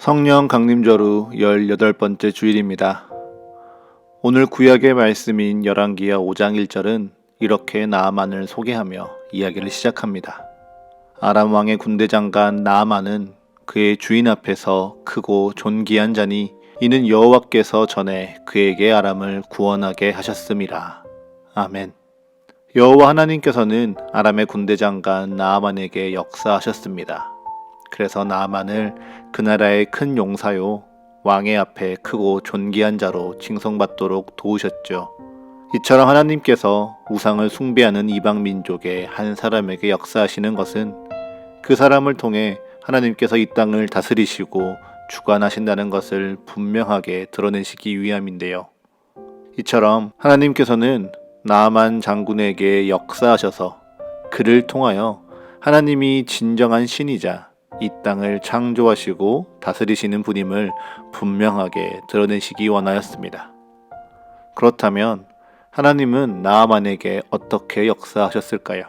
성령 강림절후 18번째 주일입니다. 오늘 구약의 말씀인 열왕기하 5장 1절은 이렇게 나아만을 소개하며 이야기를 시작합니다. 아람 왕의 군대 장관 나아만은 그의 주인 앞에서 크고 존귀한 자니 이는 여호와께서 전에 그에게 아람을 구원하게 하셨음이라. 아멘. 여호와 하나님께서는 아람의 군대 장관 나아만에게 역사하셨습니다. 그래서 나아만을 그 나라의 큰 용사요 왕의 앞에 크고 존귀한 자로 칭송받도록 도우셨죠. 이처럼 하나님께서 우상을 숭배하는 이방 민족의 한 사람에게 역사하시는 것은 그 사람을 통해 하나님께서 이 땅을 다스리시고 주관하신다는 것을 분명하게 드러내시기 위함인데요. 이처럼 하나님께서는 나아만 장군에게 역사하셔서 그를 통하여 하나님이 진정한 신이자 이 땅을 창조하시고 다스리시는 분임을 분명하게 드러내시기 원하였습니다. 그렇다면 하나님은 나아만에게 어떻게 역사하셨을까요?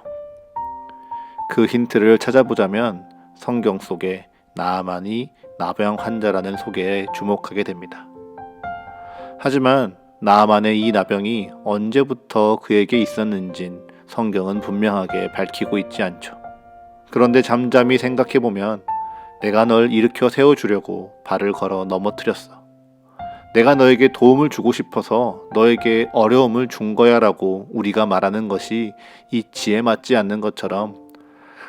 그 힌트를 찾아보자면 성경 속에 나아만이 나병 환자라는 소개에 주목하게 됩니다. 하지만 나아만의 이 나병이 언제부터 그에게 있었는진 성경은 분명하게 밝히고 있지 않죠. 그런데 잠잠히 생각해보면 내가 널 일으켜 세워주려고 발을 걸어 넘어뜨렸어. 내가 너에게 도움을 주고 싶어서 너에게 어려움을 준 거야 라고 우리가 말하는 것이 이치에 맞지 않는 것처럼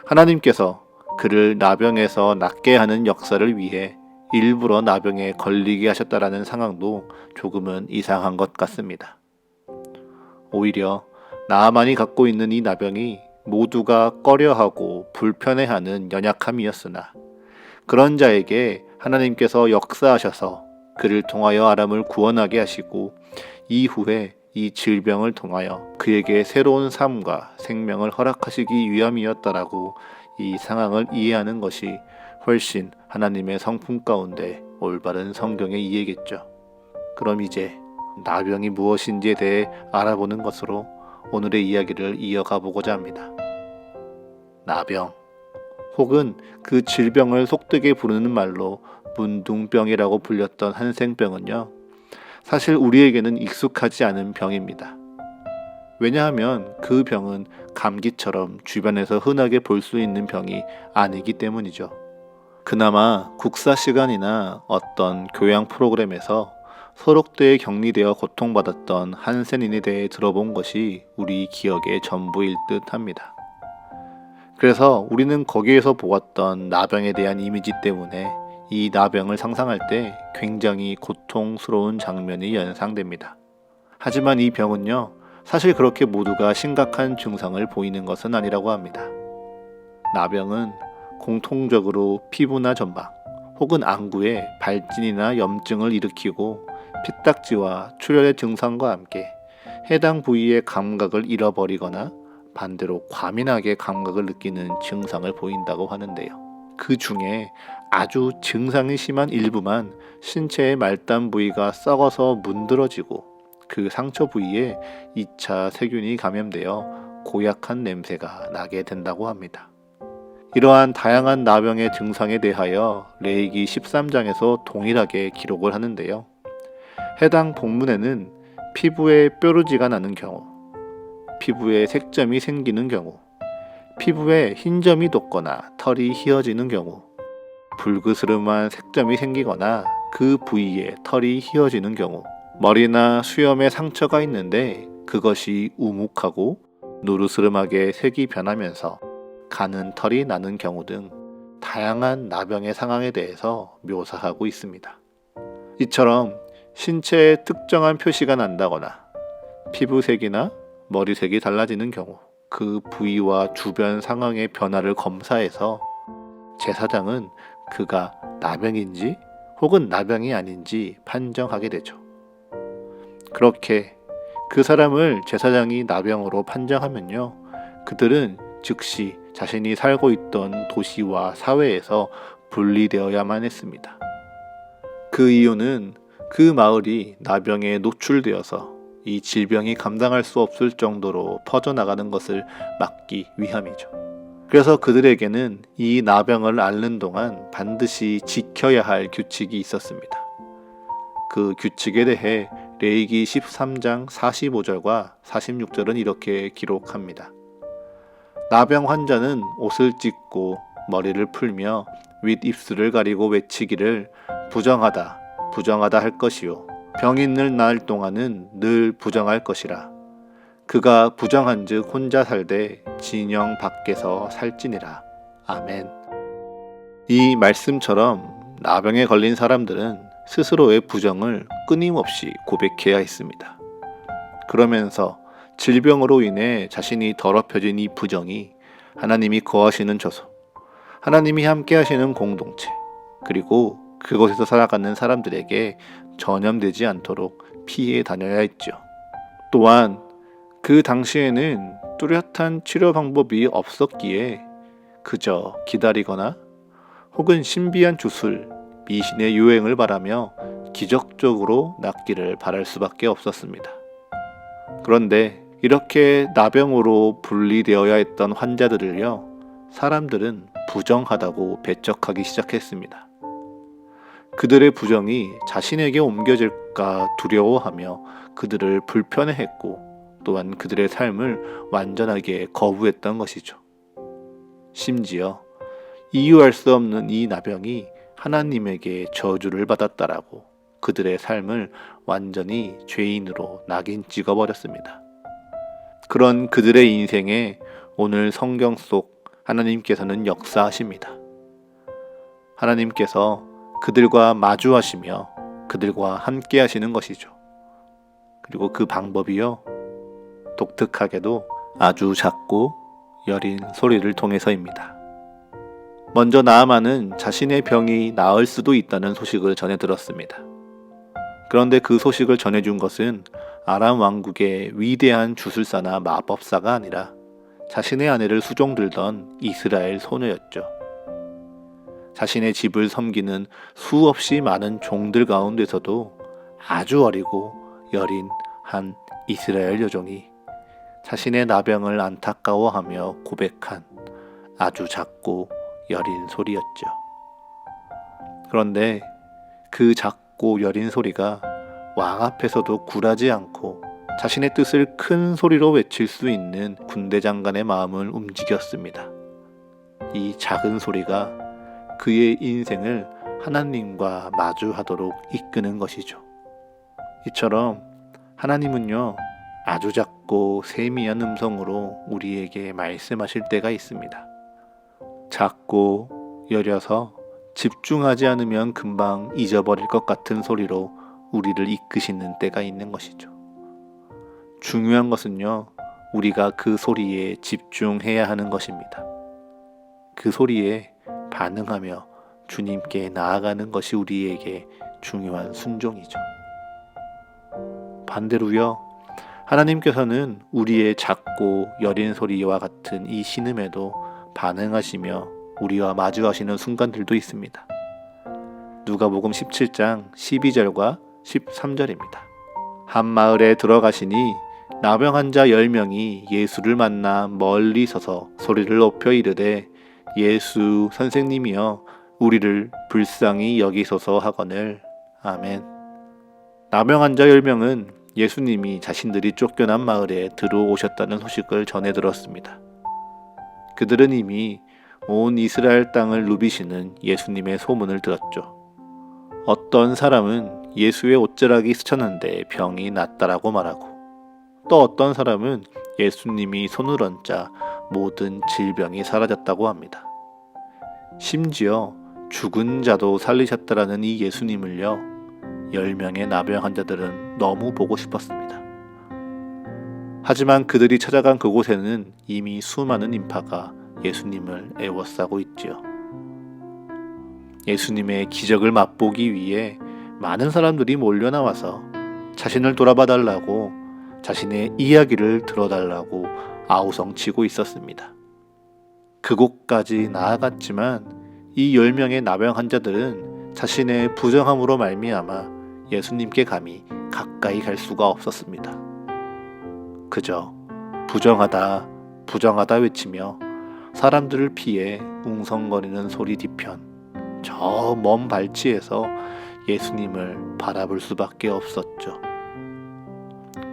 하나님께서 그를 나병에서 낫게 하는 역사를 위해 일부러 나병에 걸리게 하셨다라는 상황도 조금은 이상한 것 같습니다. 오히려 나아만이 갖고 있는 이 나병이 모두가 꺼려하고 불편해하는 연약함이었으나 그런 자에게 하나님께서 역사하셔서 그를 통하여 아람을 구원하게 하시고 이후에 이 질병을 통하여 그에게 새로운 삶과 생명을 허락하시기 위함이었다라고 이 상황을 이해하는 것이 훨씬 하나님의 성품 가운데 올바른 성경의 이해겠죠. 그럼 이제 나병이 무엇인지에 대해 알아보는 것으로 오늘의 이야기를 이어가 보고자 합니다. 나병, 혹은 그 질병을 속되게 부르는 말로 문둥병이라고 불렸던 한센병은요, 사실 우리에게는 익숙하지 않은 병입니다. 왜냐하면 그 병은 감기처럼 주변에서 흔하게 볼 수 있는 병이 아니기 때문이죠. 그나마 국사 시간이나 어떤 교양 프로그램에서 소록대에 격리되어 고통받았던 한센인에 대해 들어본 것이 우리 기억의 전부일 듯 합니다. 그래서 우리는 거기에서 보았던 나병에 대한 이미지 때문에 이 나병을 상상할 때 굉장히 고통스러운 장면이 연상됩니다. 하지만 이 병은요, 사실 그렇게 모두가 심각한 증상을 보이는 것은 아니라고 합니다. 나병은 공통적으로 피부나 점막 혹은 안구에 발진이나 염증을 일으키고 피딱지와 출혈의 증상과 함께 해당 부위의 감각을 잃어버리거나 반대로 과민하게 감각을 느끼는 증상을 보인다고 하는데요. 그 중에 아주 증상이 심한 일부만 신체의 말단 부위가 썩어서 문드러지고 그 상처 부위에 2차 세균이 감염되어 고약한 냄새가 나게 된다고 합니다. 이러한 다양한 나병의 증상에 대하여 레위기 13장에서 동일하게 기록을 하는데요. 해당 본문에는 피부에 뾰루지가 나는 경우, 피부에 색점이 생기는 경우, 피부에 흰 점이 돋거나 털이 휘어지는 경우, 불그스름한 색점이 생기거나 그 부위에 털이 휘어지는 경우, 머리나 수염에 상처가 있는데 그것이 우묵하고 노르스름하게 색이 변하면서 가는 털이 나는 경우 등 다양한 나병의 상황에 대해서 묘사하고 있습니다. 이처럼 신체에 특정한 표시가 난다거나 피부색이나 머리색이 달라지는 경우 그 부위와 주변 상황의 변화를 검사해서 제사장은 그가 나병인지 혹은 나병이 아닌지 판정하게 되죠. 그렇게 그 사람을 제사장이 나병으로 판정하면요, 그들은 즉시 자신이 살고 있던 도시와 사회에서 분리되어야만 했습니다. 그 이유는 그 마을이 나병에 노출되어서 이 질병이 감당할 수 없을 정도로 퍼져나가는 것을 막기 위함이죠. 그래서 그들에게는 이 나병을 앓는 동안 반드시 지켜야 할 규칙이 있었습니다. 그 규칙에 대해 레위기 13장 45절과 46절은 이렇게 기록합니다. 나병 환자는 옷을 찢고 머리를 풀며 윗입술을 가리고 외치기를 부정하다, 부정하다 할 것이요. 병 있는 날 동안은 늘 부정할 것이라. 그가 부정한 즉 혼자 살되 진영 밖에서 살지니라. 아멘. 이 말씀처럼 나병에 걸린 사람들은 스스로의 부정을 끊임없이 고백해야 했습니다. 그러면서 질병으로 인해 자신이 더럽혀진 이 부정이 하나님이 거하시는 저소, 하나님이 함께 하시는 공동체, 그리고 그곳에서 살아가는 사람들에게 전염되지 않도록 피해 다녀야 했죠. 또한 그 당시에는 뚜렷한 치료 방법이 없었기에 그저 기다리거나 혹은 신비한 주술, 미신의 유행을 바라며 기적적으로 낫기를 바랄 수밖에 없었습니다. 그런데 이렇게 나병으로 분리되어야 했던 환자들을요, 사람들은 부정하다고 배척하기 시작했습니다. 그들의 부정이 자신에게 옮겨질까 두려워하며 그들을 불편해했고, 또한 그들의 삶을 완전하게 거부했던 것이죠. 심지어 이유할 수 없는 이 나병이 하나님에게 저주를 받았다라고 그들의 삶을 완전히 죄인으로 낙인 찍어버렸습니다. 그런 그들의 인생에 오늘 성경 속 하나님께서는 역사하십니다. 하나님께서 그들과 마주하시며 그들과 함께 하시는 것이죠. 그리고 그 방법이요, 독특하게도 아주 작고 여린 소리를 통해서입니다. 먼저 나아만은 자신의 병이 나을 수도 있다는 소식을 전해 들었습니다. 그런데 그 소식을 전해준 것은 아람 왕국의 위대한 주술사나 마법사가 아니라 자신의 아내를 수종들던 이스라엘 소녀였죠. 자신의 집을 섬기는 수없이 많은 종들 가운데서도 아주 어리고 여린 한 이스라엘 여종이 자신의 나병을 안타까워하며 고백한 아주 작고 여린 소리였죠. 그런데 그 작고 여린 소리가 왕 앞에서도 굴하지 않고 자신의 뜻을 큰 소리로 외칠 수 있는 군대 장관의 마음을 움직였습니다. 이 작은 소리가 그의 인생을 하나님과 마주하도록 이끄는 것이죠. 이처럼 하나님은요, 아주 작고 세미한 음성으로 우리에게 말씀하실 때가 있습니다. 작고 여려서 집중하지 않으면 금방 잊어버릴 것 같은 소리로 우리를 이끄시는 때가 있는 것이죠. 중요한 것은요, 우리가 그 소리에 집중해야 하는 것입니다. 그 소리에 반응하며 주님께 나아가는 것이 우리에게 중요한 순종이죠. 반대로요, 하나님께서는 우리의 작고 여린 소리와 같은 이 신음에도 반응하시며 우리와 마주하시는 순간들도 있습니다. 누가복음 17장 12절과 13절입니다. 한 마을에 들어가시니 나병 환자 10명이 예수를 만나 멀리 서서 소리를 높여 이르되 예수 선생님이여 우리를 불쌍히 여기소서 하거늘. 아멘. 나병 환자 10명은 예수님이 자신들이 쫓겨난 마을에 들어오셨다는 소식을 전해 들었습니다. 그들은 이미 온 이스라엘 땅을 누비시는 예수님의 소문을 들었죠. 어떤 사람은 예수의 옷자락이 스쳤는데 병이 낫다라고 말하고, 또 어떤 사람은 예수님이 손을 얹자 모든 질병이 사라졌다고 합니다. 심지어 죽은 자도 살리셨다라는 이 예수님을요, 10명의 나병 환자들은 너무 보고 싶었습니다. 하지만 그들이 찾아간 그곳에는 이미 수많은 인파가 예수님을 애워싸고 있지요. 예수님의 기적을 맛보기 위해 많은 사람들이 몰려나와서 자신을 돌아봐 달라고, 자신의 이야기를 들어달라고 아우성치고 있었습니다. 그곳까지 나아갔지만 이 10명의 나병 환자들은 자신의 부정함으로 말미암아 예수님께 감히 가까이 갈 수가 없었습니다. 그저 부정하다, 부정하다 외치며 사람들을 피해 웅성거리는 소리 뒤편 저 먼 발치에서 예수님을 바라볼 수밖에 없었죠.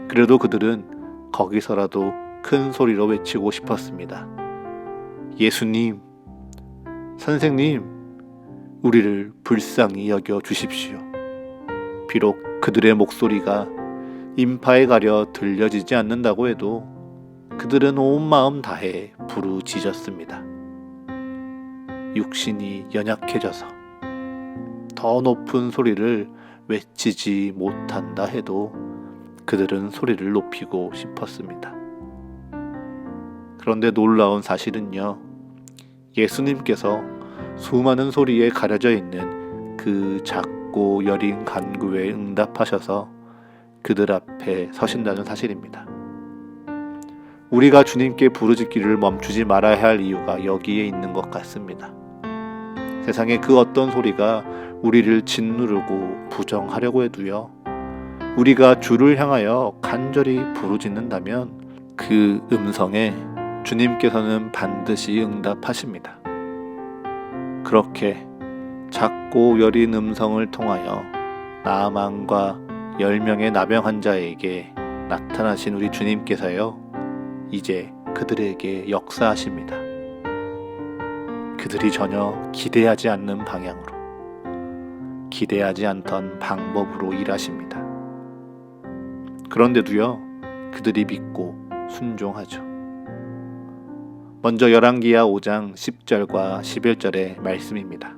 그래도 그들은 거기서라도 큰 소리로 외치고 싶었습니다. 예수님, 선생님, 우리를 불쌍히 여겨 주십시오. 비록 그들의 목소리가 인파에 가려 들려지지 않는다고 해도 그들은 온 마음 다해 부르짖었습니다. 육신이 연약해져서 더 높은 소리를 외치지 못한다 해도 그들은 소리를 높이고 싶었습니다. 그런데 놀라운 사실은요, 예수님께서 수많은 소리에 가려져 있는 그 작고 여린 간구에 응답하셔서 그들 앞에 서신다는 사실입니다. 우리가 주님께 부르짖기를 멈추지 말아야 할 이유가 여기에 있는 것 같습니다. 세상의 그 어떤 소리가 우리를 짓누르고 부정하려고 해도요, 우리가 주를 향하여 간절히 부르짖는다면 그 음성에 주님께서는 반드시 응답하십니다. 그렇게 작고 여린 음성을 통하여 나아만과 10명의 나병 환자에게 나타나신 우리 주님께서요, 이제 그들에게 역사하십니다. 그들이 전혀 기대하지 않는 방향으로, 기대하지 않던 방법으로 일하십니다. 그런데도요, 그들이 믿고 순종하죠. 먼저 열왕기하 5장 10절과 11절의 말씀입니다.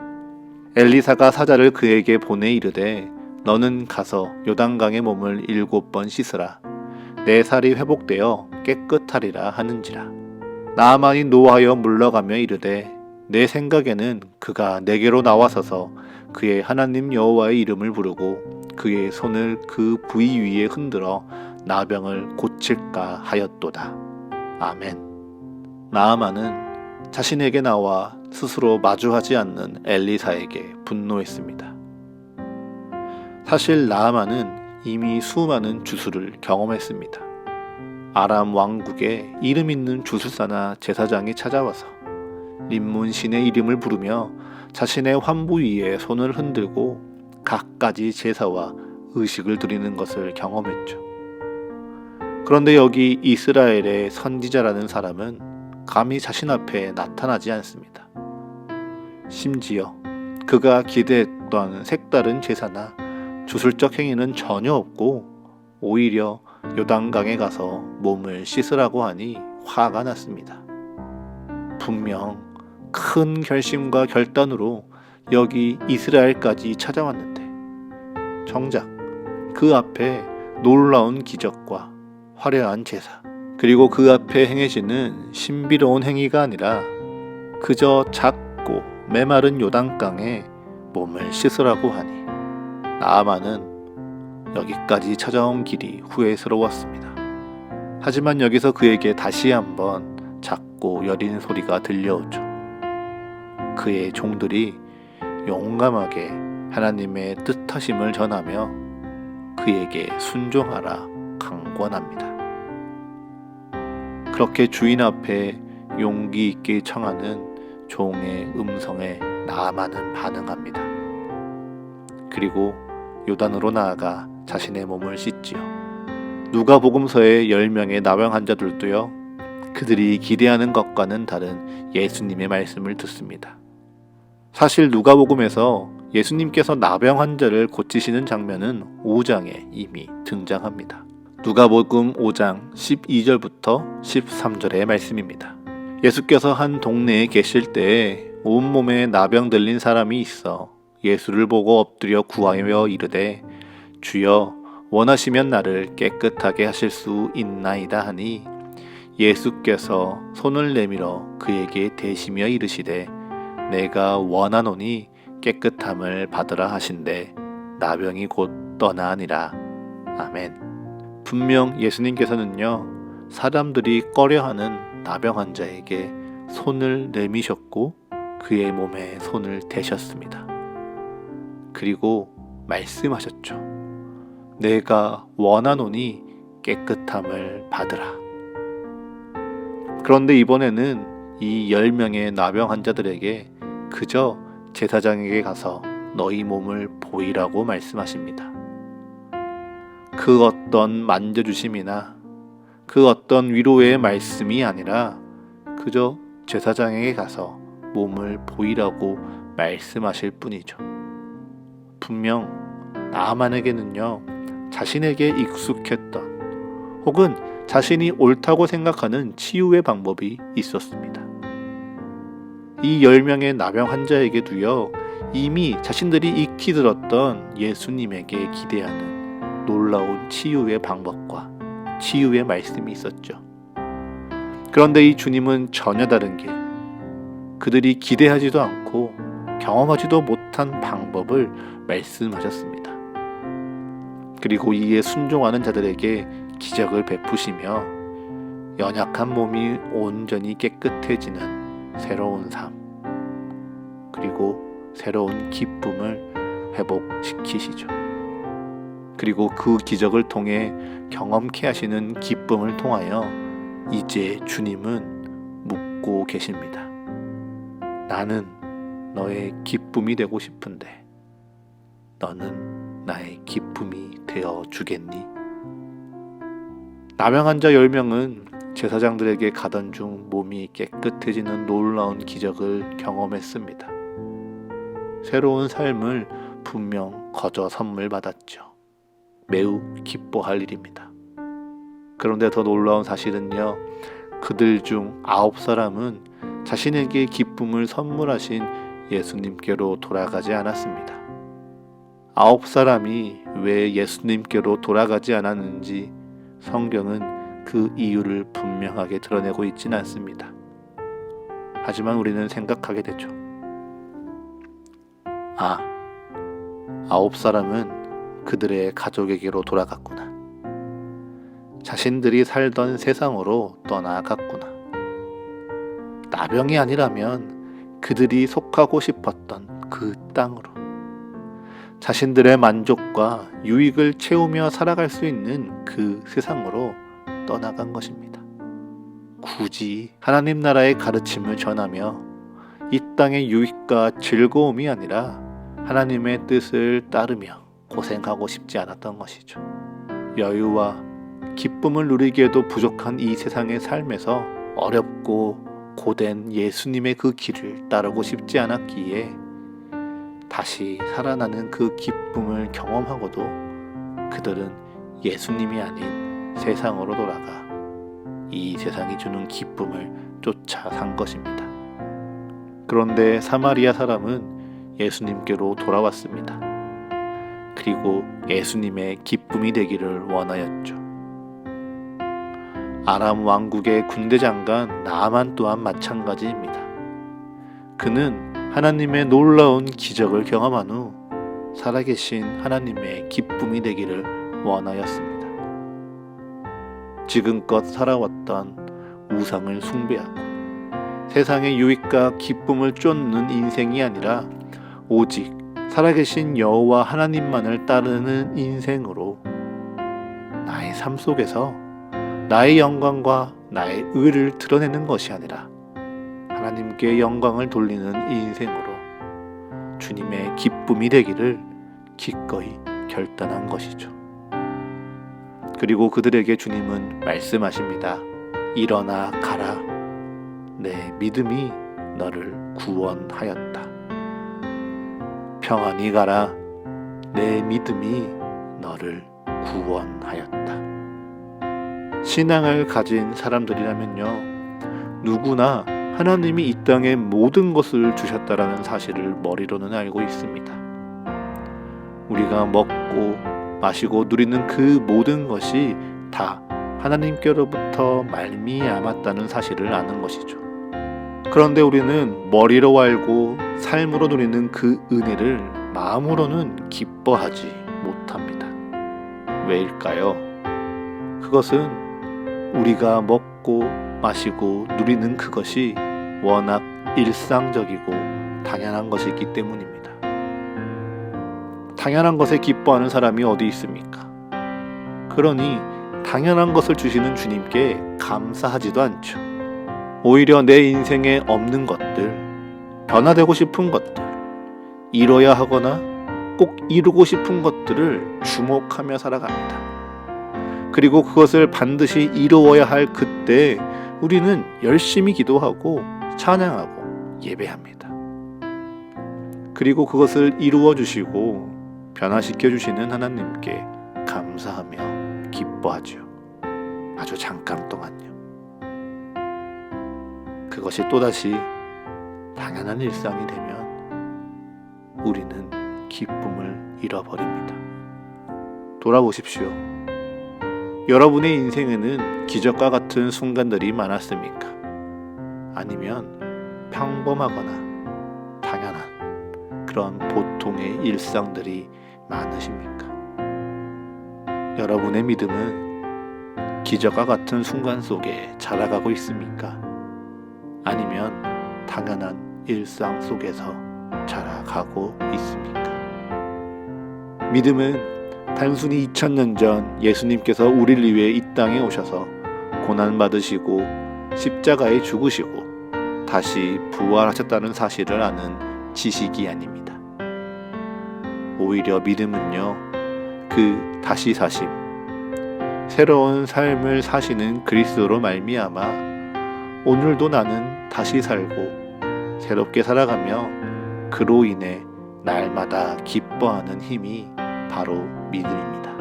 엘리사가 사자를 그에게 보내 이르되 너는 가서 요단강의 몸을 7번 씻으라. 내 살이 회복되어 깨끗하리라 하는지라. 나아만이 노하여 물러가며 이르되 내 생각에는 그가 내게로 나와서서 그의 하나님 여호와의 이름을 부르고 그의 손을 그 부위 위에 흔들어 나병을 고칠까 하였도다. 아멘. 나아만은 자신에게 나와 스스로 마주하지 않는 엘리사에게 분노했습니다. 사실 나아만은 이미 수많은 주술을 경험했습니다. 아람 왕국에 이름 있는 주술사나 제사장이 찾아와서 림문 신의 이름을 부르며 자신의 환부 위에 손을 흔들고 갖가지 제사와 의식을 드리는 것을 경험했죠. 그런데 여기 이스라엘의 선지자라는 사람은 감히 자신 앞에 나타나지 않습니다. 심지어 그가 기대했던 색다른 제사나 주술적 행위는 전혀 없고 오히려 요단강에 가서 몸을 씻으라고 하니 화가 났습니다. 분명 큰 결심과 결단으로 여기 이스라엘까지 찾아왔는데 정작 그 앞에 놀라운 기적과 화려한 제사, 그리고 그 앞에 행해지는 신비로운 행위가 아니라 그저 작고 메마른 요단강에 몸을 씻으라고 하니 나아만은 여기까지 찾아온 길이 후회스러웠습니다. 하지만 여기서 그에게 다시 한번 작고 여린 소리가 들려오죠. 그의 종들이 용감하게 하나님의 뜻하심을 전하며 그에게 순종하라 강권합니다. 그렇게 주인 앞에 용기 있게 청하는 종의 음성에 나아만은 반응합니다. 그리고 요단으로 나아가 자신의 몸을 씻지요. 누가복음서의 10명의 나병 환자들도요, 그들이 기대하는 것과는 다른 예수님의 말씀을 듣습니다. 사실 누가복음에서 예수님께서 나병 환자를 고치시는 장면은 5장에 이미 등장합니다. 누가복음 5장 12절부터 13절의 말씀입니다. 예수께서 한 동네에 계실 때에 온몸에 나병 들린 사람이 있어 예수를 보고 엎드려 구하여 이르되 주여 원하시면 나를 깨끗하게 하실 수 있나이다 하니 예수께서 손을 내밀어 그에게 대시며 이르시되 내가 원하노니 깨끗함을 받으라 하신대 나병이 곧 떠나니라. 아멘. 분명 예수님께서는요, 사람들이 꺼려하는 나병 환자에게 손을 내미셨고 그의 몸에 손을 대셨습니다. 그리고 말씀하셨죠. 내가 원하노니 깨끗함을 받으라. 그런데 이번에는 이 10명의 나병 환자들에게 그저 제사장에게 가서 너희 몸을 보이라고 말씀하십니다. 그 어떤 만져주심이나 그 어떤 위로의 말씀이 아니라 그저 제사장에게 가서 몸을 보이라고 말씀하실 뿐이죠. 분명 나아만에게는요, 자신에게 익숙했던 혹은 자신이 옳다고 생각하는 치유의 방법이 있었습니다. 이 10명의 나병 환자에게도요, 이미 자신들이 익히 들었던 예수님에게 기대하는 놀라운 치유의 방법과 치유의 말씀이 있었죠. 그런데 이 주님은 전혀 다른 게, 그들이 기대하지도 않고 경험하지도 못한 방법을 말씀하셨습니다. 그리고 이에 순종하는 자들에게 기적을 베푸시며 연약한 몸이 온전히 깨끗해지는 새로운 삶, 그리고 새로운 기쁨을 회복시키시죠. 그리고 그 기적을 통해 경험케 하시는 기쁨을 통하여 이제 주님은 묻고 계십니다. 나는 너의 기쁨이 되고 싶은데 너는 나의 기쁨이 되어 주겠니? 나병 환자 10명은 제사장들에게 가던 중 몸이 깨끗해지는 놀라운 기적을 경험했습니다. 새로운 삶을 분명 거저 선물 받았죠. 매우 기뻐할 일입니다. 그런데 더 놀라운 사실은요, 그들 중 9사람은 자신에게 기쁨을 선물하신 예수님께로 돌아가지 않았습니다. 9사람이 왜 예수님께로 돌아가지 않았는지 성경은 그 이유를 분명하게 드러내고 있지는 않습니다. 하지만 우리는 생각하게 되죠. 9사람은 그들의 가족에게로 돌아갔구나. 자신들이 살던 세상으로 떠나갔구나. 나병이 아니라면 그들이 속하고 싶었던 그 땅으로, 자신들의 만족과 유익을 채우며 살아갈 수 있는 그 세상으로 떠나간 것입니다. 굳이 하나님 나라의 가르침을 전하며 이 땅의 유익과 즐거움이 아니라 하나님의 뜻을 따르며 고생하고 싶지 않았던 것이죠. 여유와 기쁨을 누리기에도 부족한 이 세상의 삶에서 어렵고 고된 예수님의 그 길을 따르고 싶지 않았기에 다시 살아나는 그 기쁨을 경험하고도 그들은 예수님이 아닌 세상으로 돌아가 이 세상이 주는 기쁨을 쫓아 산 것입니다. 그런데 사마리아 사람은 예수님께로 돌아왔습니다. 그리고 예수님의 기쁨이 되기를 원하였죠. 아람 왕국의 군대 장관 나아만 또한 마찬가지입니다. 그는 하나님의 놀라운 기적을 경험한 후 살아계신 하나님의 기쁨이 되기를 원하였습니다. 지금껏 살아왔던 우상을 숭배하고 세상의 유익과 기쁨을 쫓는 인생이 아니라 오직 살아계신 여호와 하나님만을 따르는 인생으로 나의 삶 속에서 나의 영광과 나의 의를 드러내는 것이 아니라 하나님께 영광을 돌리는 인생으로 주님의 기쁨이 되기를 기꺼이 결단한 것이죠. 그리고 그들에게 주님은 말씀하십니다. 일어나 가라. 내 믿음이 너를 구원하였다. 평안히 가라. 내 믿음이 너를 구원하였다. 신앙을 가진 사람들이라면요, 누구나 하나님이 이 땅에 모든 것을 주셨다라는 사실을 머리로는 알고 있습니다. 우리가 먹고 마시고 누리는 그 모든 것이 다 하나님께로부터 말미암았다는 사실을 아는 것이죠. 그런데 우리는 머리로 알고 삶으로 누리는 그 은혜를 마음으로는 기뻐하지 못합니다. 왜일까요? 그것은 우리가 먹고 마시고 누리는 그것이 워낙 일상적이고 당연한 것이기 때문입니다. 당연한 것에 기뻐하는 사람이 어디 있습니까? 그러니 당연한 것을 주시는 주님께 감사하지도 않죠. 오히려 내 인생에 없는 것들, 변화되고 싶은 것들, 이뤄야 하거나 꼭 이루고 싶은 것들을 주목하며 살아갑니다. 그리고 그것을 반드시 이루어야 할 그때 우리는 열심히 기도하고 찬양하고 예배합니다. 그리고 그것을 이루어 주시고 변화시켜 주시는 하나님께 감사하며 기뻐하죠. 아주 잠깐 동안요. 그것이 또다시 당연한 일상이 되면 우리는 기쁨을 잃어버립니다. 돌아보십시오. 여러분의 인생에는 기적과 같은 순간들이 많았습니까? 아니면 평범하거나 당연한 그런 보통의 일상들이 많으십니까? 여러분의 믿음은 기적과 같은 순간 속에 자라가고 있습니까? 아니면 당연한 일상 속에서 자라가고 있습니까? 믿음은 단순히 2000년 전 예수님께서 우리를 위해 이 땅에 오셔서 고난받으시고 십자가에 죽으시고 다시 부활하셨다는 사실을 아는 지식이 아닙니다. 오히려 믿음은요, 그 다시 사심, 새로운 삶을 사시는 그리스도로 말미암아 오늘도 나는 다시 살고 새롭게 살아가며 그로 인해 날마다 기뻐하는 힘이 바로 믿음입니다.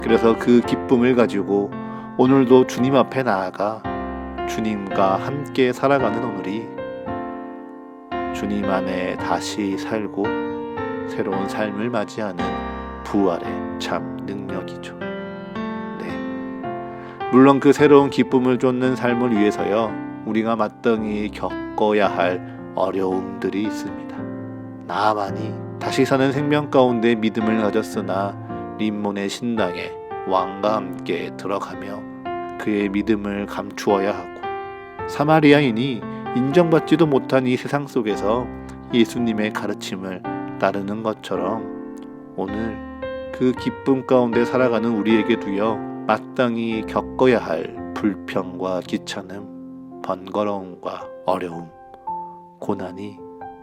그래서 그 기쁨을 가지고 오늘도 주님 앞에 나아가 주님과 함께 살아가는 오늘이 주님 안에 다시 살고 새로운 삶을 맞이하는 부활의 참 능력이죠. 물론 그 새로운 기쁨을 쫓는 삶을 위해서요, 우리가 마땅히 겪어야 할 어려움들이 있습니다. 나아만이 다시 사는 생명 가운데 믿음을 가졌으나 림몬의 신당에 왕과 함께 들어가며 그의 믿음을 감추어야 하고, 사마리아인이 인정받지도 못한 이 세상 속에서 예수님의 가르침을 따르는 것처럼 오늘 그 기쁨 가운데 살아가는 우리에게도요, 마땅히 겪어야 할 불평과 귀찮음, 번거로움과 어려움, 고난이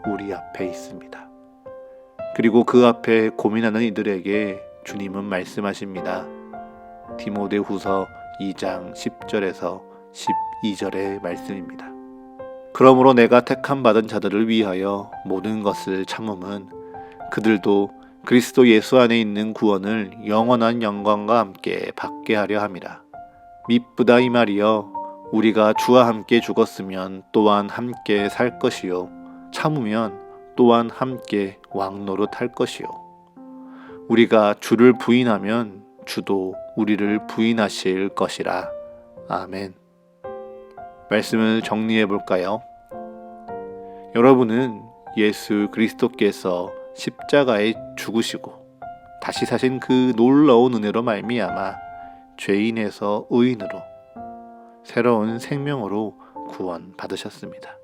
우리 앞에 있습니다. 그리고 그 앞에 고민하는 이들에게 주님은 말씀하십니다. 디모데후서 2장 10절에서 12절의 말씀입니다. 그러므로 내가 택함 받은 자들을 위하여 모든 것을 참음은 그들도 그리스도 예수 안에 있는 구원을 영원한 영광과 함께 받게 하려 함이라. 밉부다 이 말이여, 우리가 주와 함께 죽었으면 또한 함께 살 것이요, 참으면 또한 함께 왕노릇 할 것이요, 우리가 주를 부인하면 주도 우리를 부인하실 것이라. 아멘. 말씀을 정리해 볼까요? 여러분은 예수 그리스도께서 십자가에 죽으시고 다시 사신 그 놀라운 은혜로 말미암아 죄인에서 의인으로 새로운 생명으로 구원받으셨습니다.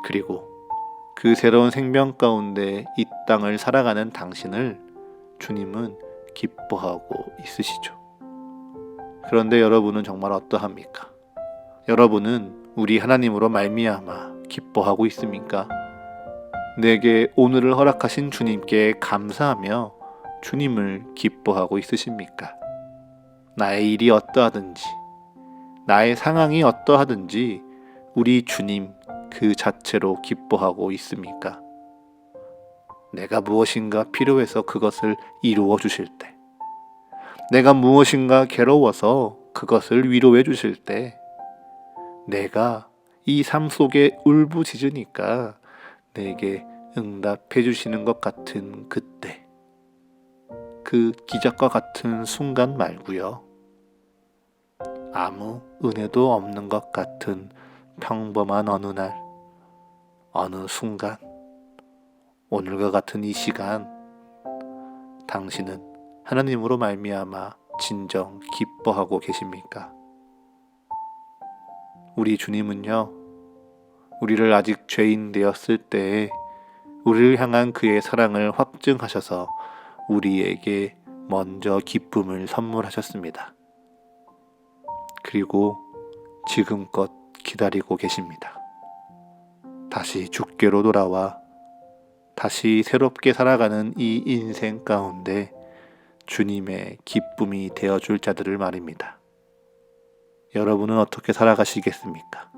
그리고 그 새로운 생명 가운데 이 땅을 살아가는 당신을 주님은 기뻐하고 있으시죠. 그런데 여러분은 정말 어떠합니까? 여러분은 우리 하나님으로 말미암아 기뻐하고 있습니까? 내게 오늘을 허락하신 주님께 감사하며 주님을 기뻐하고 있으십니까? 나의 일이 어떠하든지, 나의 상황이 어떠하든지 우리 주님 그 자체로 기뻐하고 있습니까? 내가 무엇인가 필요해서 그것을 이루어 주실 때, 내가 무엇인가 괴로워서 그것을 위로해 주실 때, 내가 이 삶 속에 울부짖으니까 내게 응답해 주시는 것 같은 그때, 그 기적과 같은 순간 말고요, 아무 은혜도 없는 것 같은 평범한 어느 날, 어느 순간, 오늘과 같은 이 시간, 당신은 하나님으로 말미암아 진정 기뻐하고 계십니까? 우리 주님은요, 우리를 아직 죄인 되었을 때에 우리를 향한 그의 사랑을 확증하셔서 우리에게 먼저 기쁨을 선물하셨습니다. 그리고 지금껏 기다리고 계십니다. 다시 주께로 돌아와 다시 새롭게 살아가는 이 인생 가운데 주님의 기쁨이 되어줄 자들을 말입니다. 여러분은 어떻게 살아가시겠습니까?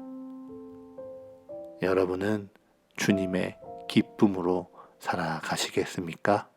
여러분은 주님의 기쁨으로 살아가시겠습니까?